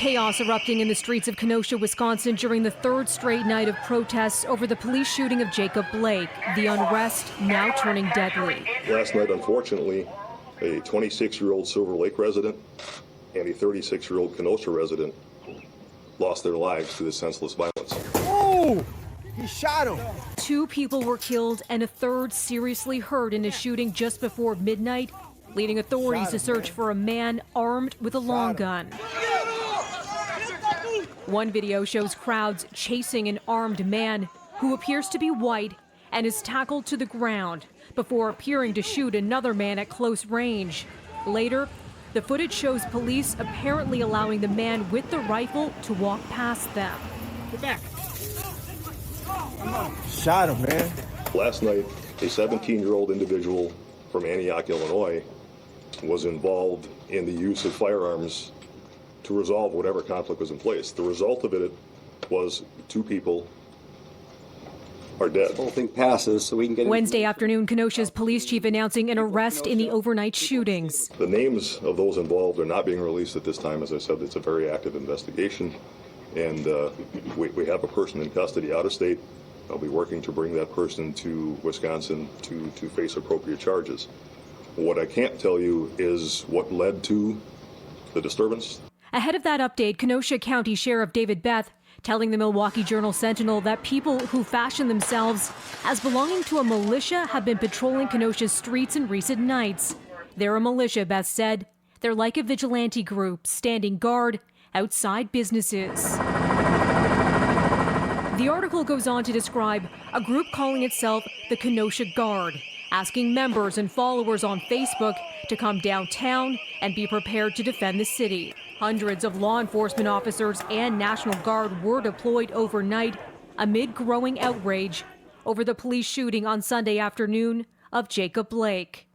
Chaos erupting in the streets of Kenosha, Wisconsin during the third straight night of protests over the police shooting of Jacob Blake. The unrest now turning deadly. Last night, unfortunately, a 26-year-old Silver Lake resident and a 36-year-old Kenosha resident lost their lives to this senseless violence. Oh! He shot him. 2 people were killed and a third seriously hurt in a shooting just before midnight, leading authorities to search for a man armed with a long gun. One video shows crowds chasing an armed man who appears to be white and is tackled to the ground before appearing to shoot another man at close range. Later, the footage shows police apparently allowing the man with the rifle to walk past them. Get back. Shot him, man. Last night, a 17-year-old individual from Antioch, Illinois, was involved in the use of firearms to resolve whatever conflict was in place. The result of it was 2 people are dead. The whole thing passes so we can get Wednesday afternoon, Kenosha's police chief announcing an arrest in the overnight shootings. The names of those involved are not being released at this time. As I said, it's a very active investigation, and we have a person in custody out of state. I'll be working to bring that person to Wisconsin to face appropriate charges. What I can't tell you is what led to the disturbance. Ahead of that update, Kenosha County Sheriff David Beth telling the Milwaukee Journal-Sentinel that people who fashion themselves as belonging to a militia have been patrolling Kenosha's streets in recent nights. They're a militia, Beth said. They're like a vigilante group standing guard outside businesses. The article goes on to describe a group calling itself the Kenosha Guard, asking members and followers on Facebook to come downtown and be prepared to defend the city. Hundreds of law enforcement officers and National Guard were deployed overnight amid growing outrage over the police shooting on Sunday afternoon of Jacob Blake.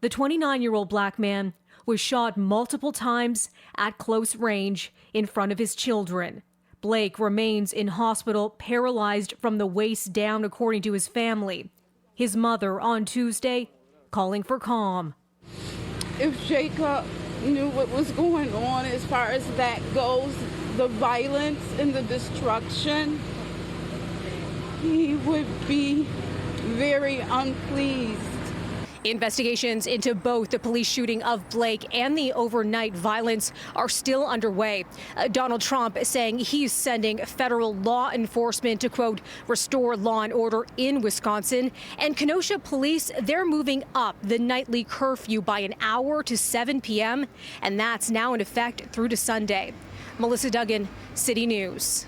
The 29-year-old black man was shot multiple times at close range in front of his children. Blake remains in hospital paralyzed from the waist down, according to his family. His mother on Tuesday calling for calm. If Jacob knew what was going on as far as that goes, the violence and the destruction, he would be very unpleased. Investigations into both the police shooting of Blake and the overnight violence are still underway. Donald Trump saying he's sending federal law enforcement to, quote, restore law and order in Wisconsin. And Kenosha police, they're moving up the nightly curfew by an hour to 7 p.m. And that's now in effect through to Sunday. Melissa Duggan, City News.